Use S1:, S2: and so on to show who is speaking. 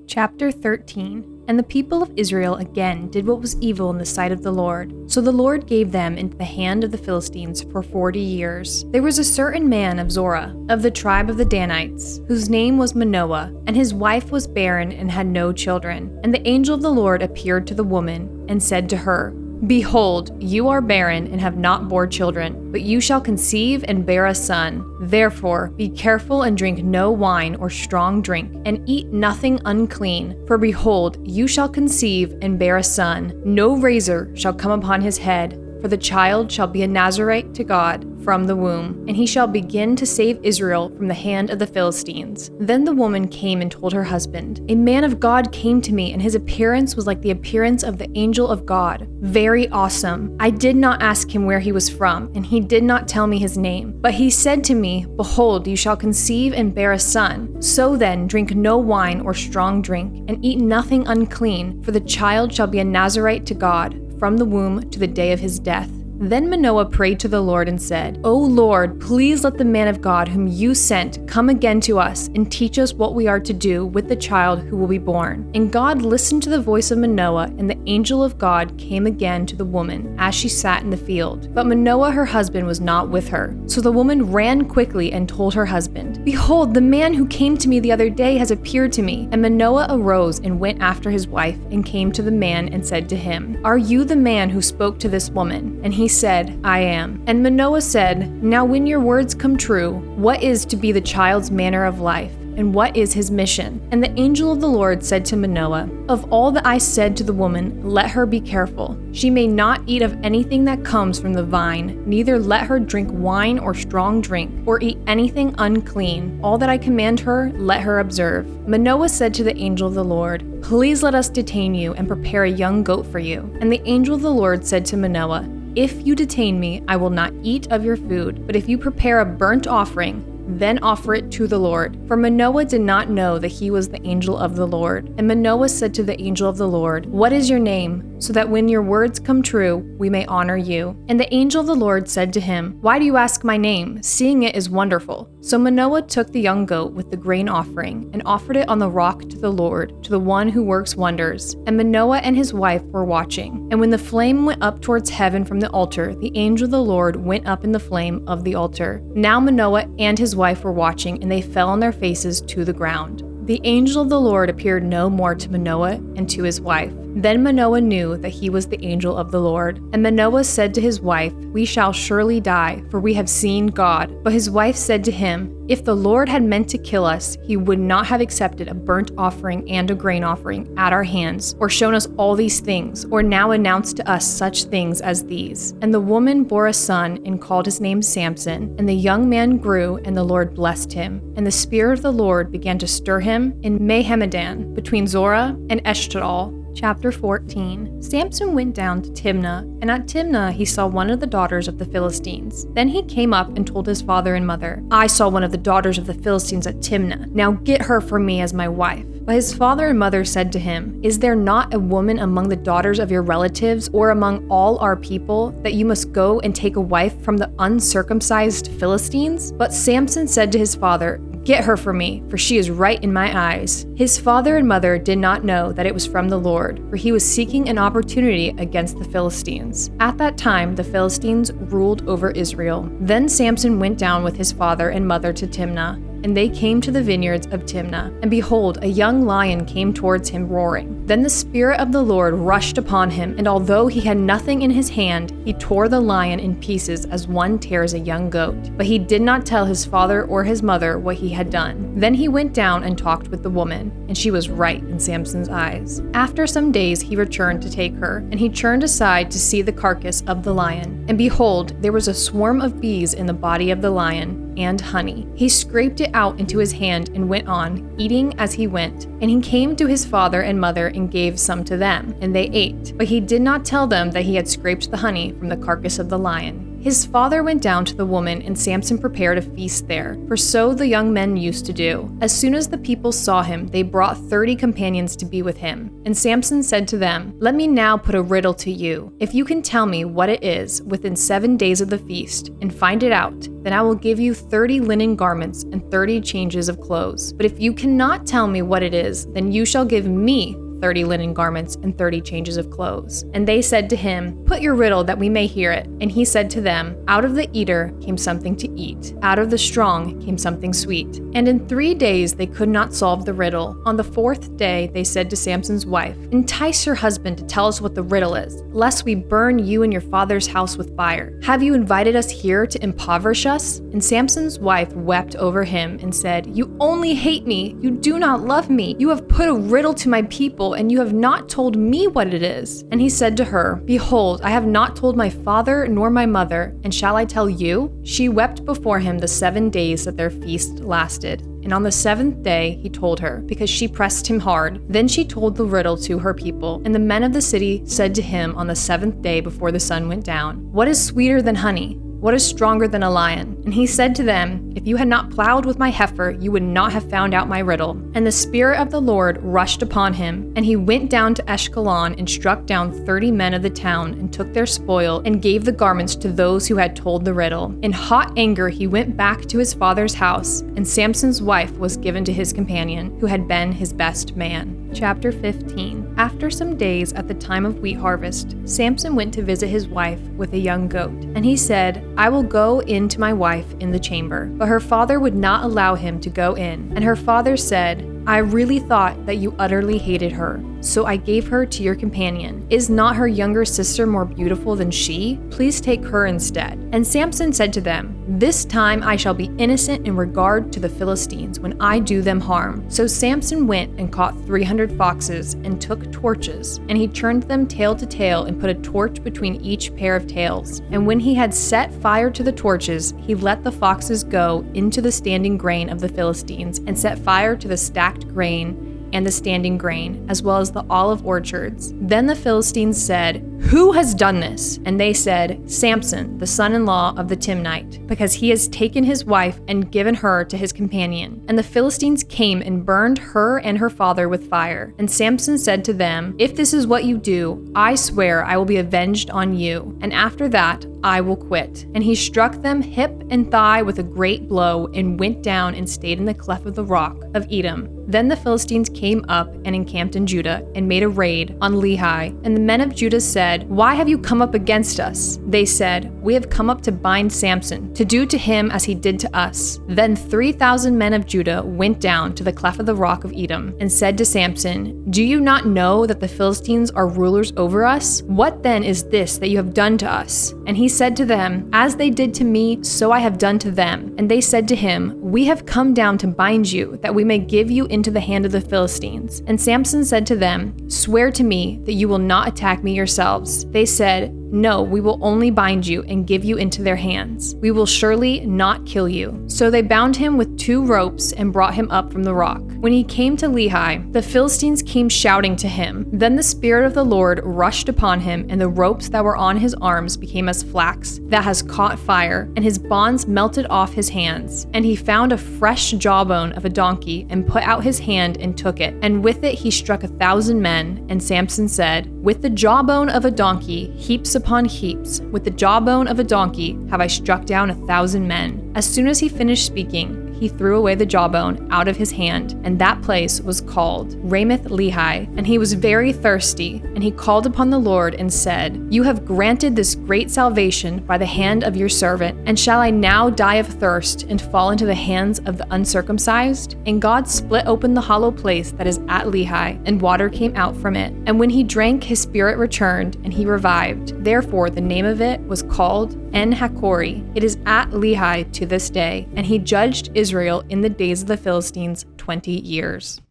S1: Chapter 13. And the people of Israel again did what was evil in the sight of the Lord. So the Lord gave them into the hand of the Philistines for 40 years. There was a certain man of Zorah, of the tribe of the Danites, whose name was Manoah, and his wife was barren and had no children. And the angel of the Lord appeared to the woman, and said to her, Behold, you are barren and have not borne children, but you shall conceive and bear a son. Therefore, be careful and drink no wine or strong drink, and eat nothing unclean. For behold, you shall conceive and bear a son. No razor shall come upon his head, for the child shall be a Nazarite to God from the womb, and he shall begin to save Israel from the hand of the Philistines. Then the woman came and told her husband, A man of God came to me, and his appearance was like the appearance of the angel of God, very awesome. I did not ask him where he was from, and he did not tell me his name. But he said to me, Behold, you shall conceive and bear a son. So then drink no wine or strong drink, and eat nothing unclean, for the child shall be a Nazarite to God from the womb to the day of his death. Then Manoah prayed to the Lord and said, O Lord, please let the man of God whom you sent come again to us and teach us what we are to do with the child who will be born. And God listened to the voice of Manoah, and the angel of God came again to the woman as she sat in the field. But Manoah, her husband, was not with her. So the woman ran quickly and told her husband, Behold, the man who came to me the other day has appeared to me. And Manoah arose and went after his wife and came to the man and said to him, Are you the man who spoke to this woman? And he said, I am. And Manoah said, Now when your words come true, what is to be the child's manner of life? And what is his mission? And the angel of the Lord said to Manoah, Of all that I said to the woman, let her be careful. She may not eat of anything that comes from the vine, neither let her drink wine or strong drink, or eat anything unclean. All that I command her, let her observe. Manoah said to the angel of the Lord, Please let us detain you and prepare a young goat for you. And the angel of the Lord said to Manoah, If you detain me, I will not eat of your food, but if you prepare a burnt offering, then offer it to the Lord. For Manoah did not know that he was the angel of the Lord. And Manoah said to the angel of the Lord, What is your name? So that when your words come true, we may honor you. And the angel of the Lord said to him, Why do you ask my name, seeing it is wonderful? So Manoah took the young goat with the grain offering and offered it on the rock to the Lord, to the one who works wonders. And Manoah and his wife were watching. And when the flame went up towards heaven from the altar, the angel of the Lord went up in the flame of the altar. Now Manoah and his wife were watching, and they fell on their faces to the ground. The angel of the Lord appeared no more to Manoah and to his wife. Then Manoah knew that he was the angel of the Lord. And Manoah said to his wife, We shall surely die, for we have seen God. But his wife said to him, If the Lord had meant to kill us, he would not have accepted a burnt offering and a grain offering at our hands, or shown us all these things, or now announced to us such things as these. And the woman bore a son and called his name Samson. And the young man grew, and the Lord blessed him. And the Spirit of the Lord began to stir him in Mahemadan, between Zorah and Eshtaol. Chapter 14. Samson went down to Timnah, and at Timnah he saw one of the daughters of the Philistines. Then he came up and told his father and mother, I saw one of the daughters of the Philistines at Timnah. Now get her for me as my wife. But his father and mother said to him, Is there not a woman among the daughters of your relatives or among all our people that you must go and take a wife from the uncircumcised Philistines? But Samson said to his father, Get her for me, for she is right in my eyes. His father and mother did not know that it was from the Lord, for he was seeking an opportunity against the Philistines. At that time, the Philistines ruled over Israel. Then Samson went down with his father and mother to Timnah. And they came to the vineyards of Timnah. And behold, a young lion came towards him roaring. Then the Spirit of the Lord rushed upon him, and although he had nothing in his hand, he tore the lion in pieces as one tears a young goat. But he did not tell his father or his mother what he had done. Then he went down and talked with the woman, and she was right in Samson's eyes. After some days he returned to take her, and he turned aside to see the carcass of the lion. And behold, there was a swarm of bees in the body of the lion, and honey. He scraped it out into his hand and went on, eating as he went. And he came to his father and mother and gave some to them, and they ate. But he did not tell them that he had scraped the honey from the carcass of the lion. His father went down to the woman, and Samson prepared a feast there, for so the young men used to do. As soon as the people saw him, they brought 30 companions to be with him. And Samson said to them, "Let me now put a riddle to you. If you can tell me what it is within 7 days of the feast, and find it out, then I will give you 30 linen garments and 30 changes of clothes. But if you cannot tell me what it is, then you shall give me 30 linen garments and 30 changes of clothes." And they said to him, "Put your riddle that we may hear it." And he said to them, "Out of the eater came something to eat. Out of the strong came something sweet." And in 3 days they could not solve the riddle. On the 4th day they said to Samson's wife, "Entice your husband to tell us what the riddle is, lest we burn you and your father's house with fire. Have you invited us here to impoverish us?" And Samson's wife wept over him and said, "You only hate me. You do not love me. You have put a riddle to my people, and you have not told me what it is." And he said to her, "Behold, I have not told my father nor my mother, and shall I tell you?" She wept before him the 7 days that their feast lasted. And on the 7th day he told her, because she pressed him hard. Then she told the riddle to her people. And the men of the city said to him on the 7th day before the sun went down, "What is sweeter than honey? What is stronger than a lion?" And he said to them, "If you had not plowed with my heifer, you would not have found out my riddle." And the Spirit of the Lord rushed upon him, and he went down to Ashkelon and struck down 30 men of the town and took their spoil and gave the garments to those who had told the riddle. In hot anger he went back to his father's house, and Samson's wife was given to his companion, who had been his best man. Chapter 15. After some days at the time of wheat harvest, Samson went to visit his wife with a young goat. And he said, "I will go in to my wife in the chamber." But her father would not allow him to go in. And her father said, "I really thought that you utterly hated her, so I gave her to your companion. Is not her younger sister more beautiful than she? Please take her instead." And Samson said to them, "This time I shall be innocent in regard to the Philistines when I do them harm." So Samson went and caught 300 foxes and took torches, and he turned them tail to tail and put a torch between each pair of tails. And when he had set fire to the torches, he let the foxes go into the standing grain of the Philistines and set fire to the stacked grain and the standing grain, as well as the olive orchards. Then the Philistines said, "Who has done this?" And they said, "Samson, the son-in-law of the Timnite, because he has taken his wife and given her to his companion." And the Philistines came and burned her and her father with fire. And Samson said to them, "If this is what you do, I swear I will be avenged on you, and after that I will quit." And he struck them hip and thigh with a great blow and went down and stayed in the cleft of the rock of Edom. Then the Philistines came up and encamped in Judah and made a raid on Lehi. And the men of Judah said, "Why have you come up against us?" They said, "We have come up to bind Samson, to do to him as he did to us." Then 3,000 men of Judah went down to the cleft of the rock of Edom and said to Samson, "Do you not know that the Philistines are rulers over us? What then is this that you have done to us?" And he said to them, "As they did to me, so I have done to them." And they said to him, "We have come down to bind you, that we may give you into the hand of the Philistines." And Samson said to them, "Swear to me that you will not attack me yourselves." They said, "No, we will only bind you and give you into their hands. We will surely not kill you." So they bound him with 2 ropes and brought him up from the rock. When he came to Lehi, the Philistines came shouting to him. Then the Spirit of the Lord rushed upon him, and the ropes that were on his arms became as flax that has caught fire, and his bonds melted off his hands. And he found a fresh jawbone of a donkey and put out his hand and took it. And with it he struck 1,000 men. And Samson said, "With the jawbone of a donkey, heaps upon heaps, with the jawbone of a donkey have I struck down 1,000 men." As soon as he finished speaking, he threw away the jawbone out of his hand, and that place was called Ramoth Lehi. And he was very thirsty, and he called upon the Lord and said, "You have granted this great salvation by the hand of your servant, and shall I now die of thirst and fall into the hands of the uncircumcised?" And God split open the hollow place that is at Lehi, and water came out from it. And when he drank, his spirit returned, and he revived. Therefore the name of it was called En-Hakkore. It is at Lehi to this day. And he judged Israel in the days of the Philistines 20 years.